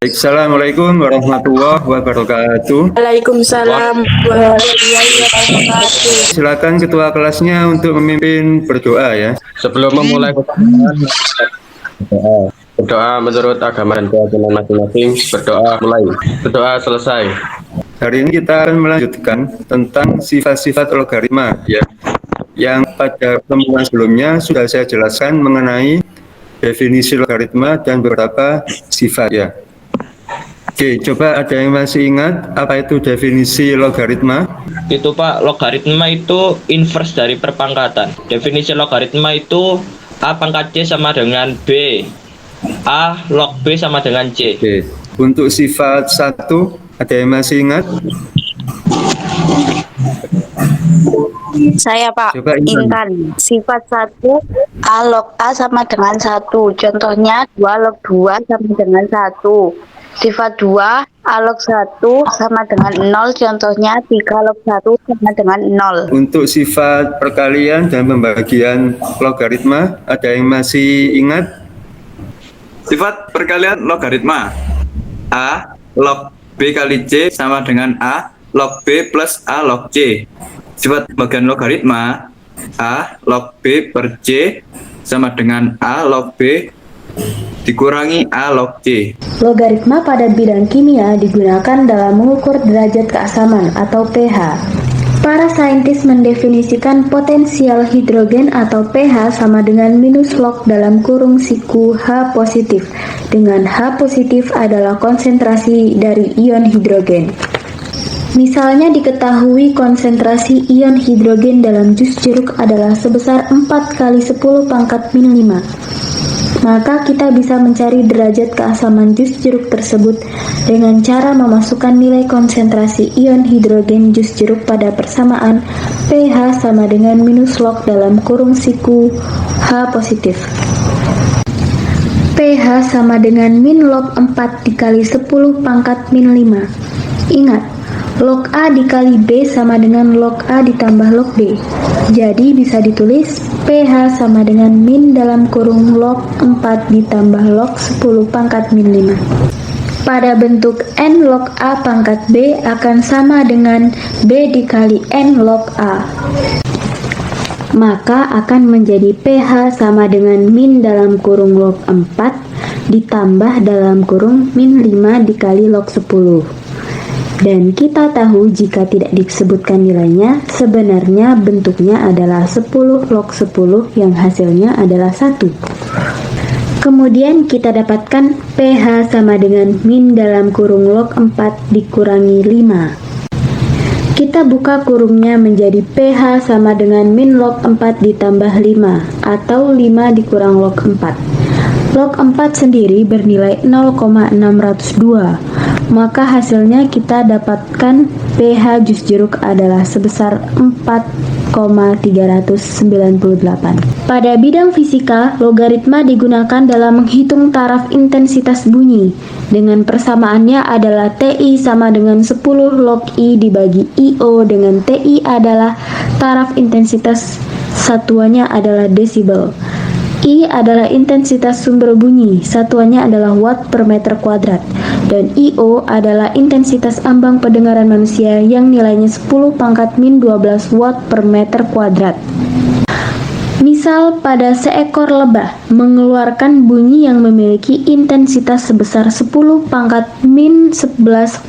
Assalamualaikum warahmatullahi wabarakatuh. Waalaikumsalam warahmatullahi wabarakatuh. Silakan ketua kelasnya untuk memimpin berdoa ya. Sebelum memulai berdoa, berdoa menurut agama dan keyakinan masing-masing. Berdoa mulai, berdoa selesai. Hari ini kita akan melanjutkan tentang sifat-sifat logaritma ya. Yang pada pertemuan sebelumnya sudah saya jelaskan mengenai definisi logaritma dan beberapa sifat ya. Oke, coba ada yang masih ingat apa itu definisi logaritma? Itu Pak, logaritma itu inverse dari perpangkatan. Definisi logaritma itu A pangkat C sama dengan B. A log B sama dengan C. Oke, untuk sifat 1 ada yang masih ingat? Saya Pak, Coba Intan. Sifat 1, A log A sama dengan 1. Contohnya 2 log 2 sama dengan 1. Sifat 2, A log 1 sama dengan 0. Contohnya 3 log 1 sama dengan 0. Untuk sifat perkalian dan pembagian logaritma, ada yang masih ingat? Sifat perkalian logaritma. A log B kali C sama dengan A log B plus A log C. Sifat bagian logaritma. A log B per C sama dengan A log B dikurangi A log C. Logaritma pada bidang kimia digunakan dalam mengukur derajat keasaman atau pH. Para saintis mendefinisikan potensial hidrogen atau pH sama dengan minus log dalam kurung siku H positif, dengan H positif adalah konsentrasi dari ion hidrogen. Misalnya diketahui konsentrasi ion hidrogen dalam jus jeruk adalah sebesar 4 kali 10 pangkat min 5. Maka kita bisa mencari derajat keasaman jus jeruk tersebut dengan cara memasukkan nilai konsentrasi ion hidrogen jus jeruk pada persamaan pH sama dengan minus log dalam kurung siku H positif. pH sama dengan min log 4 dikali 10 pangkat min 5. Ingat, log A dikali B sama dengan log A ditambah log B. Jadi bisa ditulis pH sama dengan min dalam kurung log 4 ditambah log 10 pangkat min 5. Pada bentuk N log A pangkat B akan sama dengan B dikali N log A. Maka akan menjadi pH sama dengan min dalam kurung log 4 ditambah dalam kurung min 5 dikali log 10. Dan kita tahu jika tidak disebutkan nilainya, sebenarnya bentuknya adalah 10 log 10 yang hasilnya adalah 1. Kemudian kita dapatkan pH sama dengan min dalam kurung log 4 dikurangi 5. Kita buka kurungnya menjadi pH sama dengan min log 4 ditambah 5 atau 5 dikurang log 4. Log 4 sendiri bernilai 0,602. Maka hasilnya kita dapatkan pH jus jeruk adalah sebesar 4,398. Pada bidang fisika, logaritma digunakan dalam menghitung taraf intensitas bunyi. Dengan persamaannya adalah TI sama dengan 10 log I dibagi IO, dengan TI adalah taraf intensitas, satuannya adalah desibel. I adalah intensitas sumber bunyi, satuannya adalah watt per meter kuadrat. Dan IO adalah intensitas ambang pendengaran manusia yang nilainya 10 pangkat min 12 watt per meter kuadrat. Misal pada seekor lebah mengeluarkan bunyi yang memiliki intensitas sebesar 10 pangkat min 11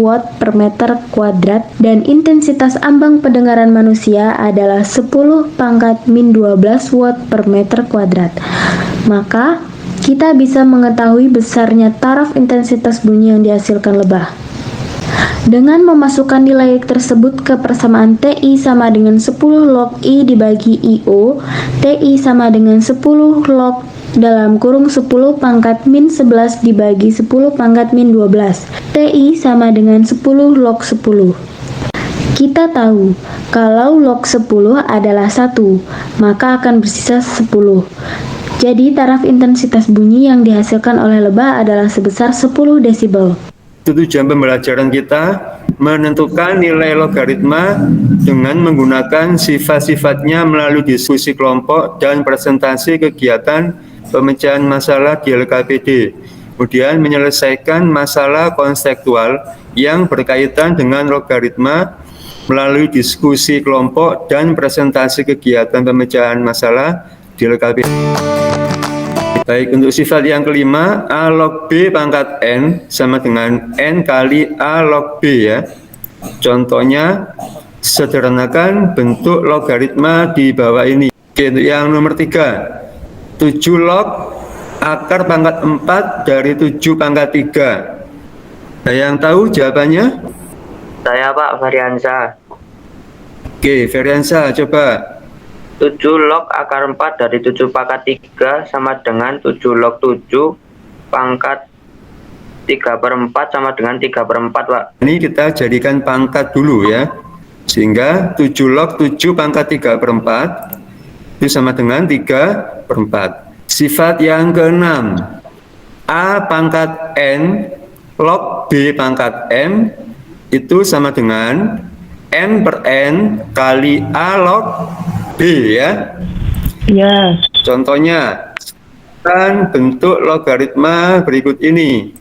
watt per meter kuadrat dan intensitas ambang pendengaran manusia adalah 10 pangkat min 12 watt per meter kuadrat. Maka kita bisa mengetahui besarnya taraf intensitas bunyi yang dihasilkan lebah. Dengan memasukkan nilai tersebut ke persamaan TI sama dengan 10 log I dibagi IO, TI sama dengan 10 log dalam kurung 10 pangkat min 11 dibagi 10 pangkat min 12. TI sama dengan 10 log 10. Kita tahu, kalau log 10 adalah 1, maka akan bersisa 10. Jadi taraf intensitas bunyi yang dihasilkan oleh lebah adalah sebesar 10 desibel. Tujuan pembelajaran kita menentukan nilai logaritma dengan menggunakan sifat-sifatnya melalui diskusi kelompok dan presentasi kegiatan pemecahan masalah di LKPD. kemudian menyelesaikan masalah konseptual yang berkaitan dengan logaritma melalui diskusi kelompok dan presentasi kegiatan pemecahan masalah di lokal B. Baik, untuk sifat yang kelima, A log B pangkat N sama dengan N kali A log B ya. Contohnya, sederhanakan bentuk logaritma di bawah ini. Oke, untuk yang nomor 3, 7 log akar pangkat 4 dari 7 pangkat 3. Ada yang tahu jawabannya? Saya Pak Variansa. Oke, Variansa coba. 7 log akar 4 dari 7 pangkat 3 sama dengan 7 log 7 pangkat 3/4 sama dengan 3/4 Pak. Ini kita jadikan pangkat dulu ya. Sehingga 7 log 7 pangkat 3/4 itu sama dengan 3/4. Sifat yang keenam, A pangkat N log B pangkat M itu sama dengan N per N kali A log B ya. Ya. Contohnya, kan bentuk logaritma berikut ini.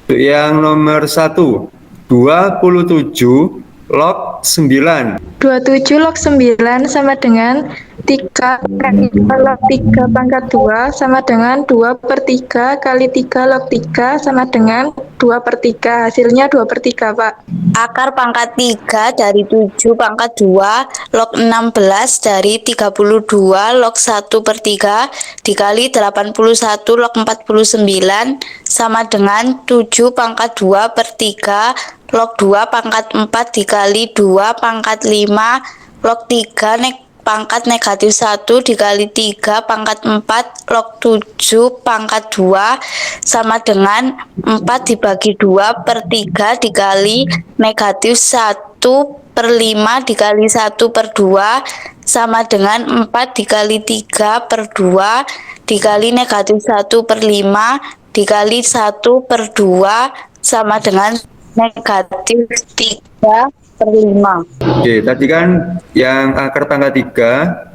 Untuk yang nomor 1, 27 log 9. 27 log 9 sama dengan 3 kali log 3 pangkat 2 sama dengan 2/3 kali 3 log 3 sama dengan 2/3. Hasilnya 2/3, Pak. Akar pangkat 3 dari 7 pangkat 2 log 16 dari 32 log 1/3 dikali 81 log 49 sama dengan 7 pangkat 2/3 log 2 pangkat 4 dikali 2 pangkat 5 log 3 pangkat negatif 1 dikali 3 pangkat 4 log 7 pangkat 2 sama dengan 4 dibagi 2/3 dikali negatif 1/5 dikali 1/2 sama dengan 4 dikali 3/2 dikali negatif 1/5 dikali 1/2 sama dengan negatif 3/5. Oke, tadi kan yang akar pangkat 3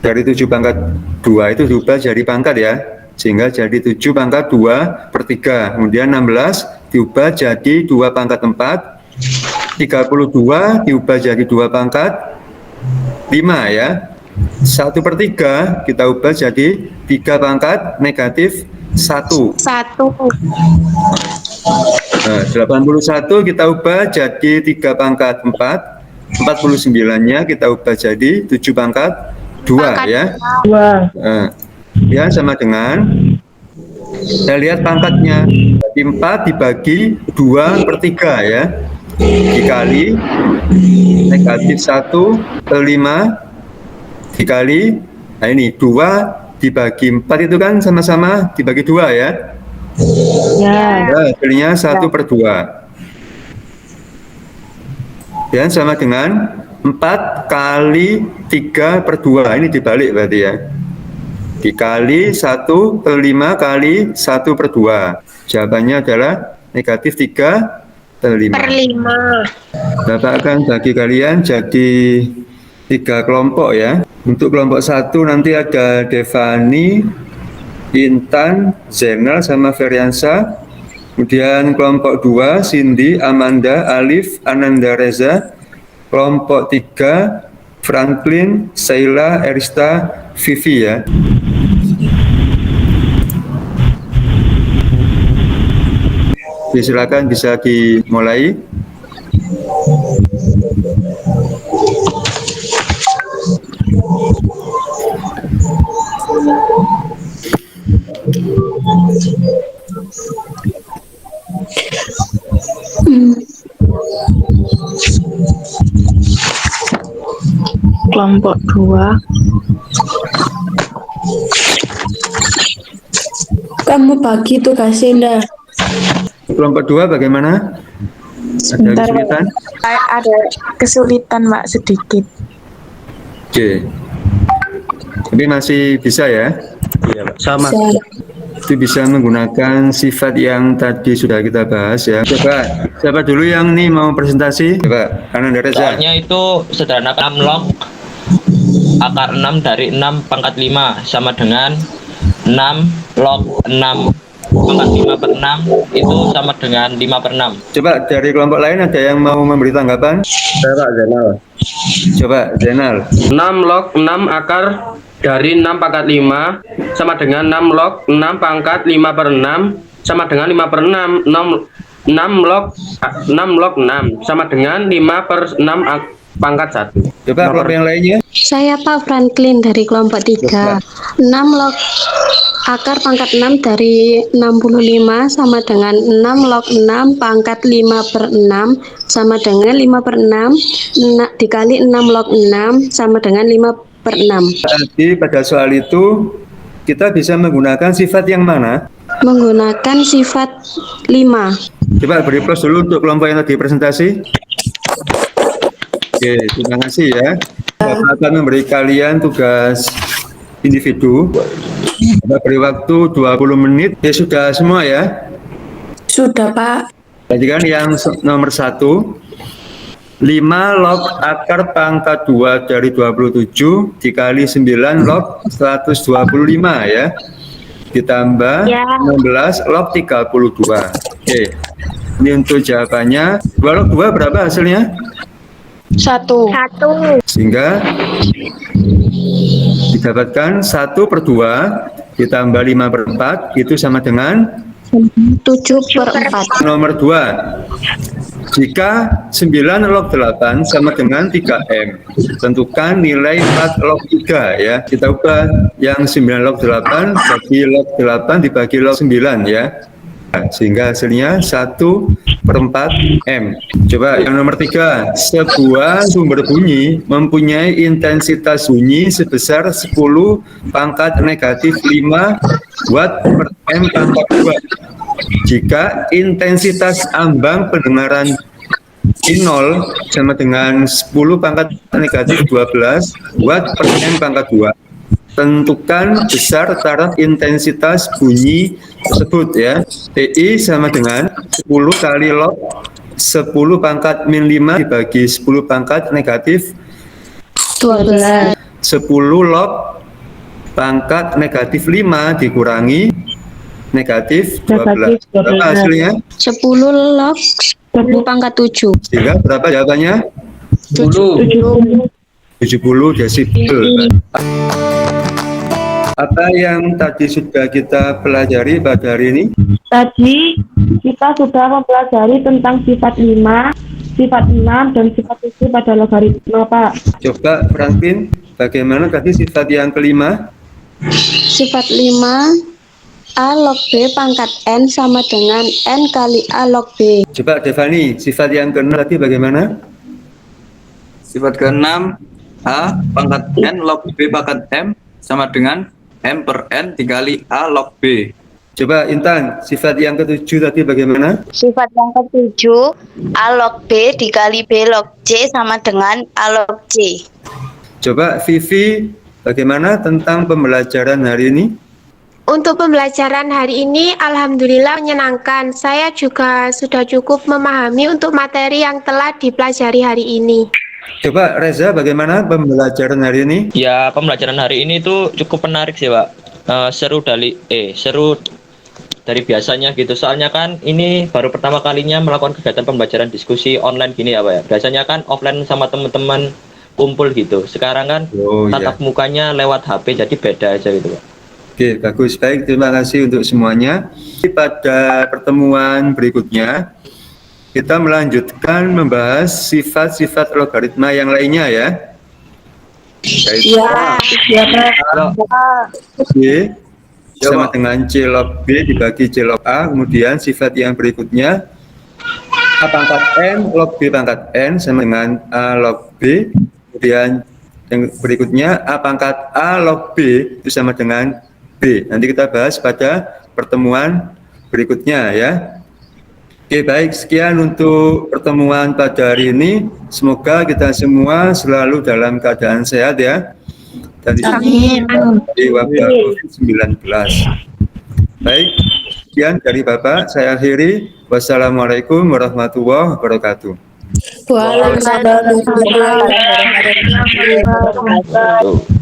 dari 7 pangkat 2 itu diubah jadi pangkat ya. Sehingga jadi 7 pangkat 2/3. Kemudian 16 diubah jadi 2 pangkat 4. 32 diubah jadi 2 pangkat 5 ya. 1/3 kita ubah jadi 3 pangkat negatif 1. Nah, 81 kita ubah jadi 3 pangkat 4. 49-nya kita ubah jadi 7 pangkat 2 ya. Nah, ya sama dengan, saya lihat pangkatnya, jadi 4 dibagi 2/3 ya, dikali negatif 1/5 dikali, nah ini 2 dibagi 4 itu kan sama-sama dibagi 2 ya. Nah, hasilnya 1/2. Dan sama dengan 4 kali 3/2. Ini dibalik berarti ya. Dikali 1/5 kali 1/2. Jawabannya adalah negatif 3/5. Bapak akan bagi kalian jadi 3 kelompok ya. Untuk kelompok 1 nanti ada Devani, Intan, Zainal, sama Variansa. Kemudian kelompok 2, Cindy, Amanda, Alif, Ananda Reza. Kelompok 3, Franklin, Sheila, Erista, Vivi ya. Oke, silakan bisa dimulai. Kelompok 2. Kamu bagi tugasnya, Indah. Kelompok 2 bagaimana? Ada kesulitan? Ada kesulitan, Pak, sedikit. Oke. Tapi masih bisa ya? Iya, Pak. Sama. Itu bisa menggunakan sifat yang tadi sudah kita bahas ya. Coba, siapa dulu yang nih mau presentasi? Coba, Ananda Reza. Soalnya itu sederhana, 6 log akar 6 dari 6 pangkat 5 sama dengan 6 log 6 pangkat 5 per 6 itu sama dengan 5 per 6. Coba dari kelompok lain ada yang mau memberi tanggapan? Saya Pak Zainal. Coba Zainal. 6 log 6 akar dari 6 pangkat 5 sama dengan 6 log 6 pangkat 5 per 6 sama dengan 5 per 6. 6 log 6 sama dengan 5 per 6 pangkat 1. Coba kelompok yang lainnya. Saya Pak Franklin dari kelompok 3. 6 log akar pangkat 6 dari 65 sama dengan 6 log 6 pangkat 5 per 6 sama dengan 5 per 6 dikali 6 log 6 sama dengan 5 per 6. Tadi pada soal itu kita bisa menggunakan sifat yang mana? Menggunakan sifat 5. Coba beri plus dulu untuk kelompok yang tadi presentasi. Oke, terima kasih ya. Bapak akan memberi kalian tugas individu. Bapak beri waktu 20 menit. Ya sudah semua ya? Sudah, Pak. Tadi kan yang nomor 1, 5 log akar pangkat 2 dari 27 dikali 9 log 125 ya. Ditambah 16 log 32. Oke. Ini untuk jawabannya. 2 log 2 berapa hasilnya? 1. Sehingga didapatkan 1 per 2 ditambah 5 per 4 itu sama dengan 7 per 4. nomor 2. Jika 9 log 8 sama dengan 3M, tentukan nilai 4 log 3 ya. Kita ubah yang 9 log 8 bagi log 8 dibagi log 9 ya. Sehingga hasilnya 1 per 4M. Coba yang nomor 3. Sebuah sumber bunyi mempunyai intensitas bunyi sebesar 10 pangkat negatif 5 watt per M pangkat 2. Jika intensitas ambang pendengaran I0 sama dengan 10 pangkat negatif 12 watt per M pangkat 2. Tentukan besar taraf intensitas bunyi tersebut ya. TI sama dengan 10 kali log 10 pangkat min 5 dibagi 10 pangkat negatif 12. 10 log pangkat negatif 5 dikurangi negatif 12. Berapa hasilnya? 10 log 10 pangkat 7. Sehingga berapa jawabannya? 70. 70 desibel. Apa yang tadi sudah kita pelajari pada hari ini? Tadi kita sudah mempelajari tentang sifat 5, sifat 6, dan sifat 7 pada logaritma, Pak. Coba Franklin, bagaimana tadi sifat yang kelima? Sifat 5, A log B pangkat N sama dengan N kali A log B. Coba Devani, sifat yang keenam tadi bagaimana? Sifat ke-6, A pangkat N log B pangkat M sama dengan M per N dikali A log B. Coba Intan, sifat yang ketujuh tadi bagaimana? Sifat yang ke-7, A log B dikali B log C sama dengan A log C. Coba Vivi, bagaimana tentang pembelajaran hari ini? Untuk pembelajaran hari ini, alhamdulillah menyenangkan. Saya juga sudah cukup memahami untuk materi yang telah dipelajari hari ini. Coba Reza, bagaimana pembelajaran hari ini? Ya, pembelajaran hari ini tuh cukup menarik sih, Pak. Seru dari biasanya gitu. Soalnya kan ini baru pertama kalinya melakukan kegiatan pembelajaran diskusi online gini ya, Pak ya. Biasanya kan offline sama teman-teman kumpul gitu. Sekarang kan tatap mukanya lewat HP, jadi beda aja gitu, Pak. Oke, bagus. Baik, terima kasih untuk semuanya. Pada pertemuan berikutnya, kita melanjutkan membahas sifat-sifat logaritma yang lainnya ya. B sama dengan C log B dibagi C log A. Kemudian sifat yang berikutnya A pangkat N log B pangkat N sama dengan A log B. Kemudian yang berikutnya A pangkat A log B itu sama dengan B. Nanti kita bahas pada pertemuan berikutnya ya. Oke, baik, sekian untuk pertemuan pada hari ini. Semoga kita semua selalu dalam keadaan sehat ya. Dan di wabah COVID-19. Baik, sekian dari Bapak. Saya akhiri. Wassalamualaikum warahmatullahi wabarakatuh. Waalaikumsalam warahmatullahi wabarakatuh.